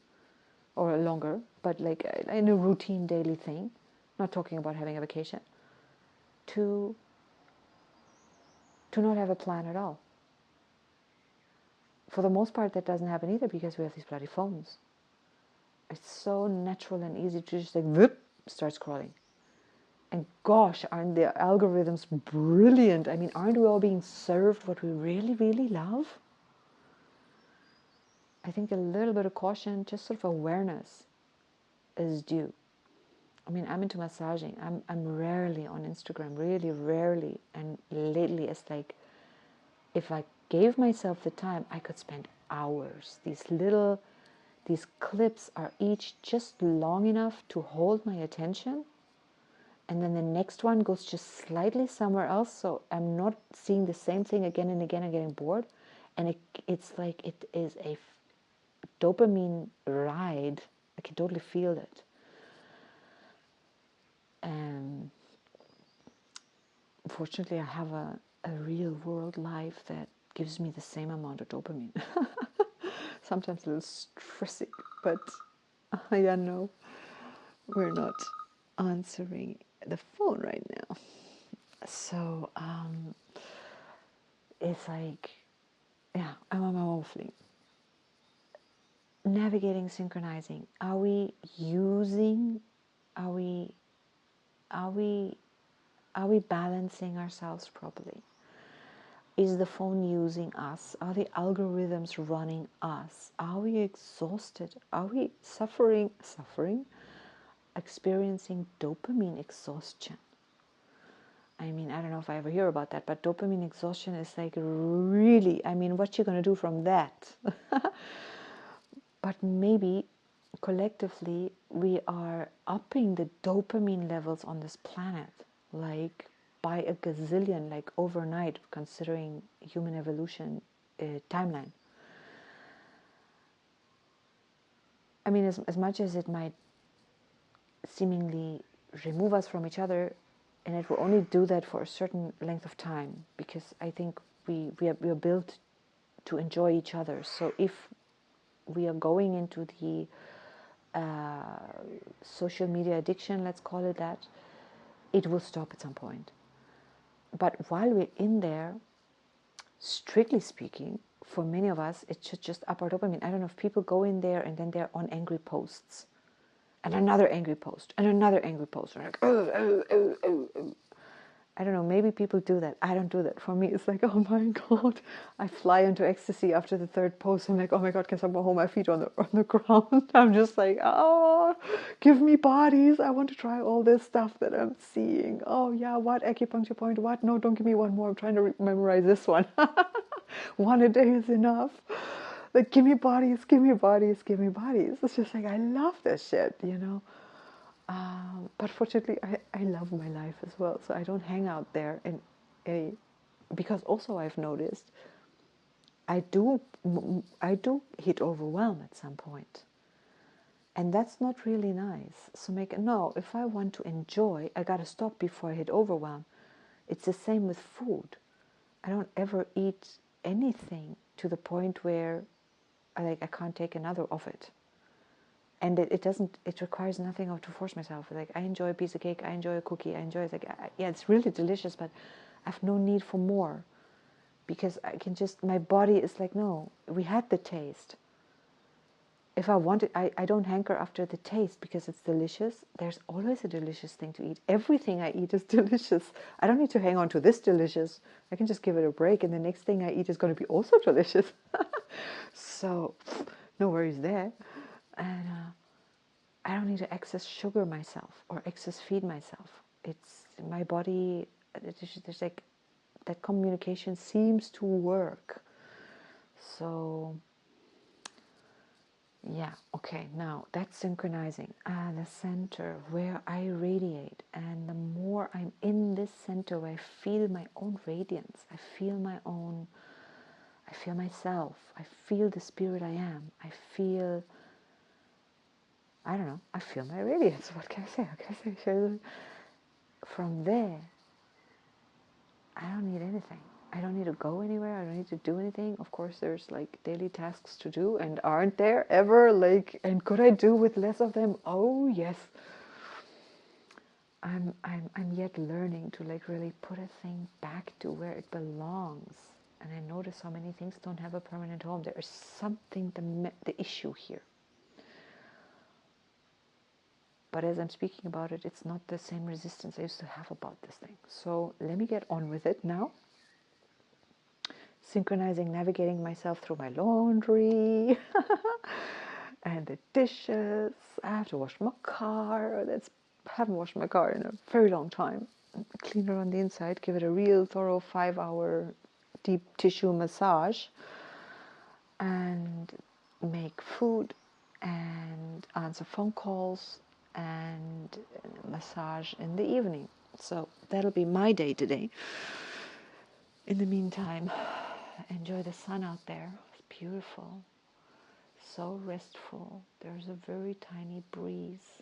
or longer, but in a routine daily thing, not talking about having a vacation, to not have a plan at all. For the most part, that doesn't happen either because we have these bloody phones. It's so natural and easy to just whoop, start scrolling. And gosh, aren't the algorithms brilliant? Aren't we all being served what we really, really love? I think a little bit of caution, just sort of awareness is due. I mean, I'm into massaging. I'm rarely on Instagram, really rarely. And lately it's like, if I gave myself the time, I could spend hours. These clips are each just long enough to hold my attention. And then the next one goes just slightly somewhere else. So I'm not seeing the same thing again and again and getting bored. And it's like it is a dopamine ride. I can totally feel it. And fortunately, I have a real world life that gives me the same amount of dopamine. Sometimes a little stressing, but yeah, no, we're not answering the phone right now. So it's like, yeah, I'm on my own fleet. Navigating, synchronizing. Are we using? Are we? Are we? Are we balancing ourselves properly? Is the phone using us? Are the algorithms running us? Are we exhausted? Are we suffering, experiencing dopamine exhaustion? I mean, I don't know if I ever hear about that, but dopamine exhaustion is like really, I mean, what you going to do from that? But maybe collectively we are upping the dopamine levels on this planet, like by a gazillion, like overnight, considering human evolution timeline. I mean, as much as it might seemingly remove us from each other, and it will only do that for a certain length of time, because I think we are built to enjoy each other. So if we are going into the social media addiction, let's call it that, it will stop at some point. But while we're in there, strictly speaking, for many of us, it should just up our dopamine. I don't know if people go in there and then they're on angry posts, and another angry post, and another angry post. We're like, oh. I don't know, maybe people do that. I don't do that. For me, it's like, oh my God, I fly into ecstasy after the third post. I'm like, oh my God, can someone hold my feet on the ground? I'm just like, oh, give me bodies. I want to try all this stuff that I'm seeing. Oh yeah, what acupuncture point? What? No, don't give me one more. I'm trying to memorize this one. One a day is enough. Like, give me bodies, give me bodies, give me bodies. It's just like, I love this shit, you know. But fortunately, I love my life as well, so I don't hang out there in a, because also I've noticed I do hit overwhelm at some point, and that's not really nice. So if I want to enjoy, I gotta stop before I hit overwhelm. It's the same with food. I don't ever eat anything to the point where I can't take another of it. And it requires nothing to force myself. Like, I enjoy a piece of cake, I enjoy a cookie, yeah, it's really delicious, but I have no need for more, because my body is like, no, we had the taste. If I want it, I don't hanker after the taste because it's delicious. There's always a delicious thing to eat. Everything I eat is delicious. I don't need to hang on to this delicious. I can just give it a break, and the next thing I eat is going to be also delicious. So, no worries there. And I don't need to excess sugar myself or excess feed myself. It's my body. There's like that communication seems to work. So yeah, okay. Now that's synchronizing. The center where I radiate, and the more I'm in this center where I feel my own radiance, I feel myself. I feel the spirit I am. I feel my radiance. What can I say? From there, I don't need anything. I don't need to go anywhere. I don't need to do anything. Of course, there's like daily tasks to do, and aren't there ever? And could I do with less of them? Oh yes. I'm yet learning to really put a thing back to where it belongs. And I notice how many things don't have a permanent home. There is something the issue here. But as I'm speaking about it, it's not the same resistance I used to have about this thing. So let me get on with it now. synchronizing, navigating myself through my laundry and the dishes. I have to wash my car. Haven't washed my car in a very long time. Clean it on the inside, give it a real thorough 5-hour deep tissue massage, and make food and answer phone calls and massage in the evening. So that'll be my day today. In the meantime, enjoy the sun out there. It's beautiful, so restful. There's a very tiny breeze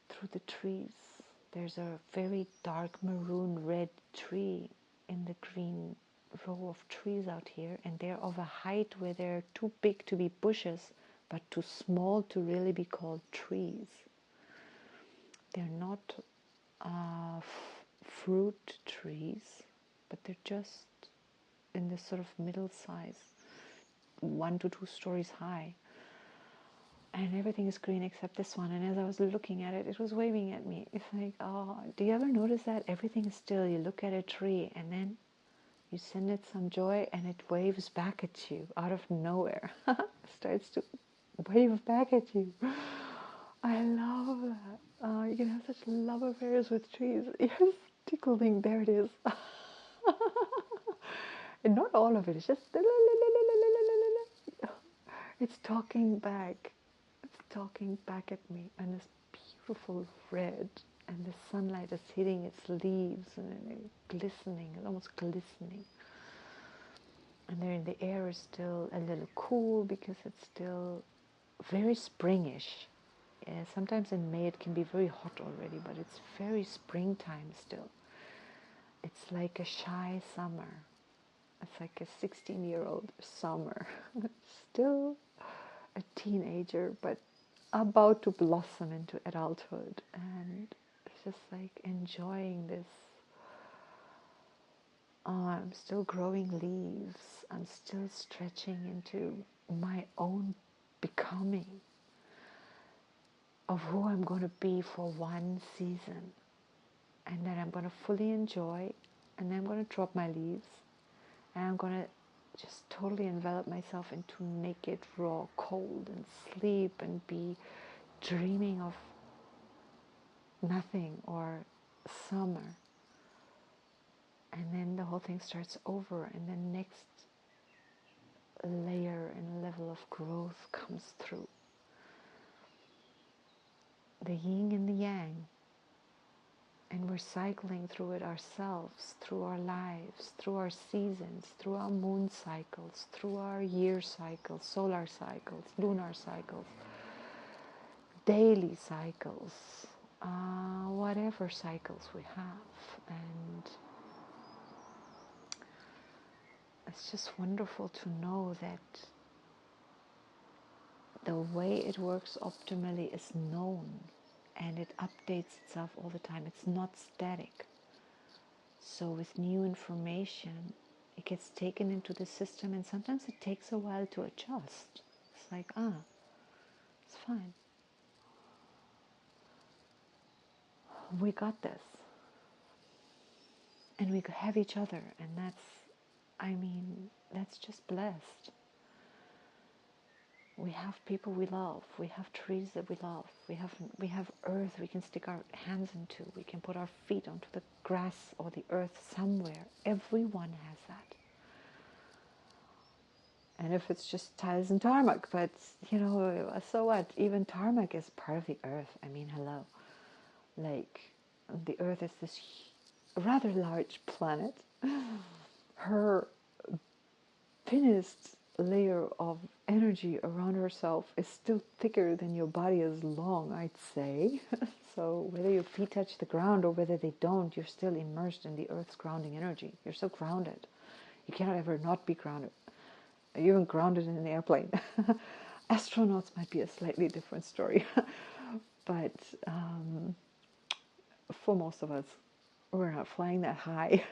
through the trees. There's a very dark maroon red tree in the green row of trees out here, and they're of a height where they're too big to be bushes but too small to really be called trees. They're not fruit trees, but they're just in this sort of middle size, 1 to 2 stories high, and everything is green except this one. And as I was looking at it, it was waving at me. It's like, oh, do you ever notice that everything is still? You look at a tree and then you send it some joy and it waves back at you out of nowhere. Starts to wave back at you. I love that. You can have such love affairs with trees. Yes, tickling, there it is. And not all of it, it's just it's talking back. It's talking back at me, and it's beautiful red, and the sunlight is hitting its leaves and it's glistening, it's almost glistening. And there, the air is still a little cool because it's still very springish. Yeah, sometimes in May it can be very hot already, but it's very springtime still. It's like a shy summer. It's like a 16-year-old summer. Still a teenager, but about to blossom into adulthood. And it's just like enjoying this. I'm still growing leaves. I'm still stretching into my own becoming of who I'm going to be for one season. And then I'm going to fully enjoy. And then I'm going to drop my leaves. And I'm going to just totally envelop myself into naked, raw, cold, and sleep and be dreaming of nothing or summer. And then the whole thing starts over, and the next layer and level of growth comes through. The yin and the yang. And we're cycling through it ourselves, through our lives, through our seasons, through our moon cycles, through our year cycles, solar cycles, lunar cycles, daily cycles, whatever cycles we have. And it's just wonderful to know that the way it works optimally is known, and it updates itself all the time. It's not static. So with new information, it gets taken into the system, and sometimes it takes a while to adjust. It's like, it's fine. We got this. And we have each other, and that's just blessed. We have people we love. We have trees that we love. We have earth we can stick our hands into. We can put our feet onto the grass or the earth somewhere. Everyone has that. And if it's just tiles and tarmac, but so what? Even tarmac is part of the earth. I mean, hello. Like, the earth is this rather large planet. Her thinnest layer of energy around herself is still thicker than your body is long, I'd say. So whether your feet touch the ground or whether they don't, you're still immersed in the earth's grounding energy. You're so grounded. You cannot ever not be grounded. You're even grounded in an airplane. Astronauts might be a slightly different story. But for most of us, we're not flying that high.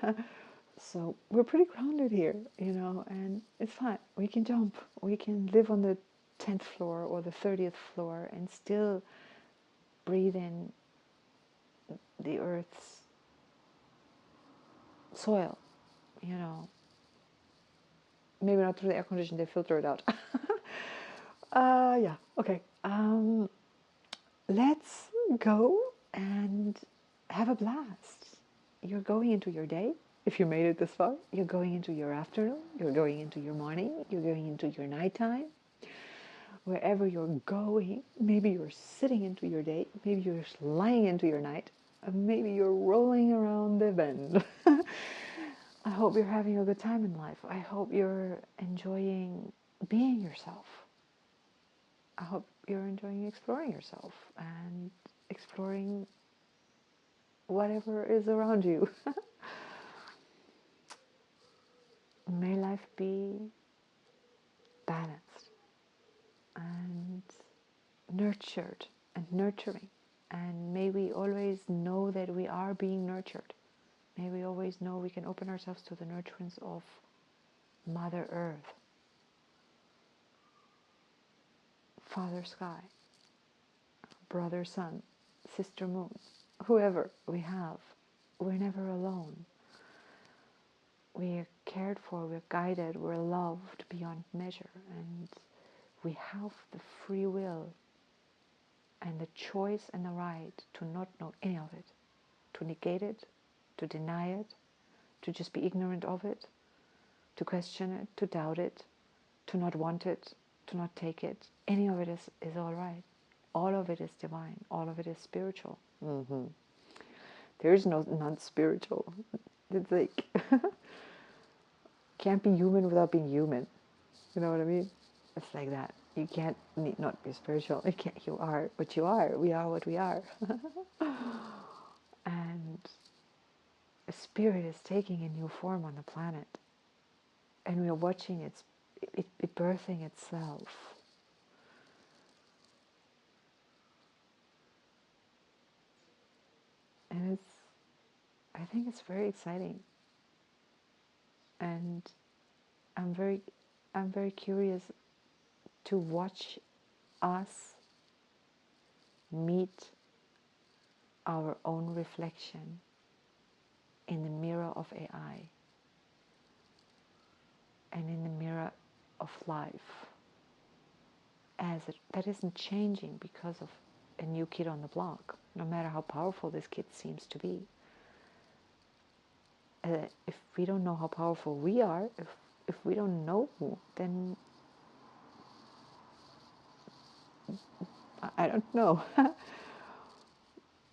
So we're pretty grounded here, and it's fine. We can jump. We can live on the 10th floor or the 30th floor and still breathe in the earth's soil, Maybe not through the air conditioner, they filter it out. Yeah, okay. Let's go and have a blast. You're going into your day. If you made it this far, you're going into your afternoon, you're going into your morning, you're going into your nighttime. Wherever you're going, maybe you're sitting into your day, maybe you're lying into your night, maybe you're rolling around the bend. I hope you're having a good time in life. I hope you're enjoying being yourself. I hope you're enjoying exploring yourself and exploring whatever is around you. May life be balanced and nurtured and nurturing. And may we always know that we are being nurtured. May we always know we can open ourselves to the nurturance of Mother Earth, Father Sky, Brother Sun, Sister Moon, whoever we have. We're never alone. We are cared for, we're guided, we're loved beyond measure, and we have the free will and the choice and the right to not know any of it, to negate it, to deny it, to just be ignorant of it, to question it, to doubt it, to not want it, to not take it. Any of it is all right. All of it is divine. All of it is spiritual. Mm-hmm. There is no non-spiritual. It's like can't be human without being human. You know what I mean? It's like that. You can't need not be spiritual. You can't. You are what you are. We are what we are. And a spirit is taking a new form on the planet, and we are watching it birthing itself. And I think it's very exciting, and I'm very curious to watch us meet our own reflection in the mirror of AI and in the mirror of life, that isn't changing because of a new kid on the block, no matter how powerful this kid seems to be. If we don't know how powerful we are, if we don't know, then I don't know.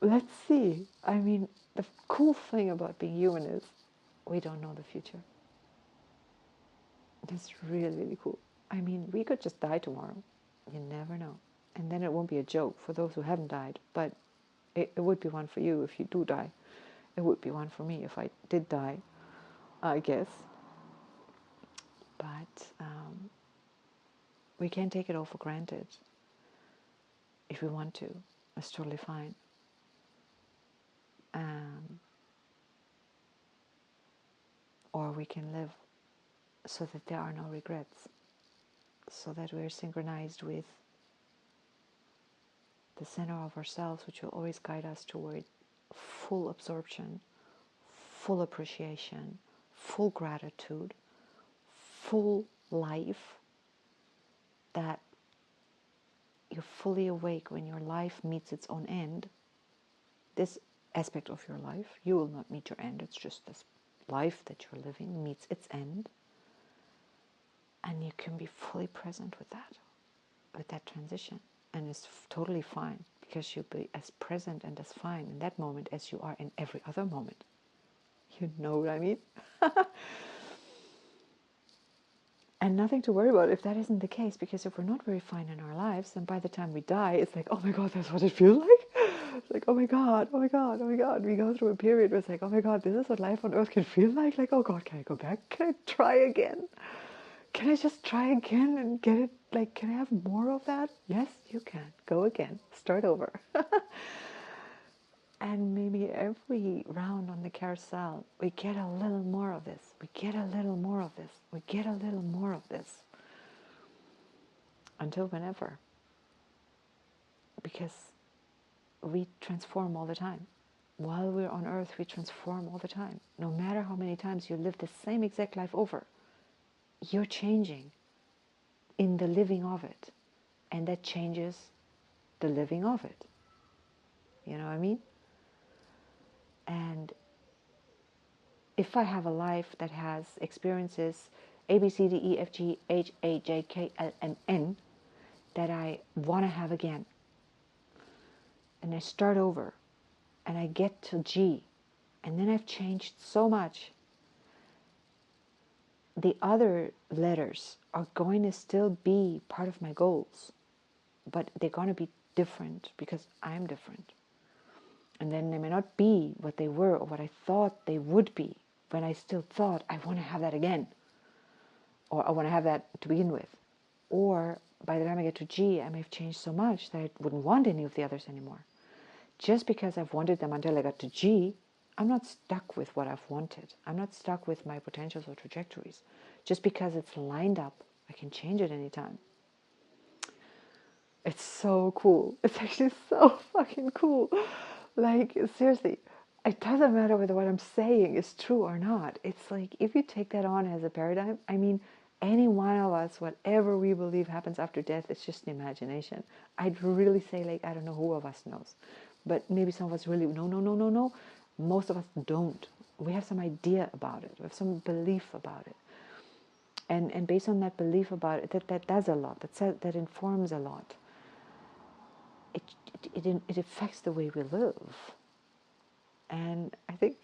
Let's see. I mean, the cool thing about being human is we don't know the future. That's really, really cool. I mean, we could just die tomorrow. You never know. And then it won't be a joke for those who haven't died, but it would be one for you if you do die. It would be one for me if I did die, I guess. But we can't take it all for granted. If we want to, it's totally fine. Or we can live so that there are no regrets, so that we're synchronized with the center of ourselves, which will always guide us toward full absorption, full appreciation, full gratitude, full life, that you're fully awake when your life meets its own end. This aspect of your life, you will not meet your end. It's just this life that you're living meets its end. And you can be fully present with that transition. And it's totally fine, because you'll be as present and as fine in that moment as you are in every other moment. You know what I mean? And nothing to worry about if that isn't the case, because if we're not very fine in our lives, then by the time we die, it's like, oh my God, that's what it feels like. It's like, oh my God, oh my God, oh my God. We go through a period where it's like, oh my God, this is what life on earth can feel like. Like, oh God, can I go back? Can I try again? Can I just try again and get it? Like, can I have more of that? Yes, you can. Go again. Start over. And maybe every round on the carousel, we get a little more of this. We get a little more of this. We get a little more of this. Until whenever. Because we transform all the time. While we're on earth, we transform all the time. No matter how many times you live the same exact life over, you're changing in the living of it. And that changes the living of it. You know what I mean? And if I have a life that has experiences A, B, C, D, E, F, G, H, A, J, K, L, M, N that I want to have again, and I start over, and I get to G, and then I've changed so much, the other letters are going to still be part of my goals, but they're going to be different because I'm different. And then they may not be what they were or what I thought they would be when I still thought I want to have that again, or I want to have that to begin with. Or by the time I get to G, I may have changed so much that I wouldn't want any of the others anymore. Just because I've wanted them until I got to G, I'm not stuck with what I've wanted. I'm not stuck with my potentials or trajectories. Just because it's lined up, I can change it anytime. It's so cool. It's actually so fucking cool. Like, seriously, it doesn't matter whether what I'm saying is true or not. It's like, if you take that on as a paradigm, I mean, any one of us, whatever we believe happens after death, it's just an imagination. I'd really say, like, I don't know who of us knows. But maybe some of us really, no. Most of us don't. We have some idea about it. We have some belief about it. And based on that belief about it, that does a lot. That informs a lot. It affects the way we live. And I think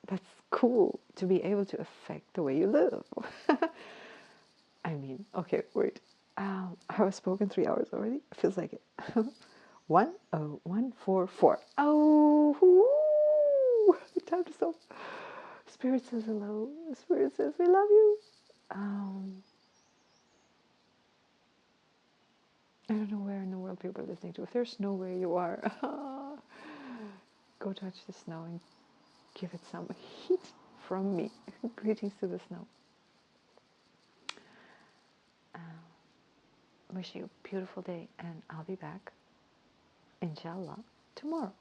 that's cool to be able to affect the way you live. I mean, okay, wait. I have spoken 3 hours already. It feels like it. 10144. Oh, time to stop. Spirit says hello. Spirit says we love you. I don't know where in the world people are listening to. If there's snow where you are, go touch the snow and give it some heat from me. Greetings to the snow. Wish you a beautiful day, and I'll be back, inshallah, tomorrow.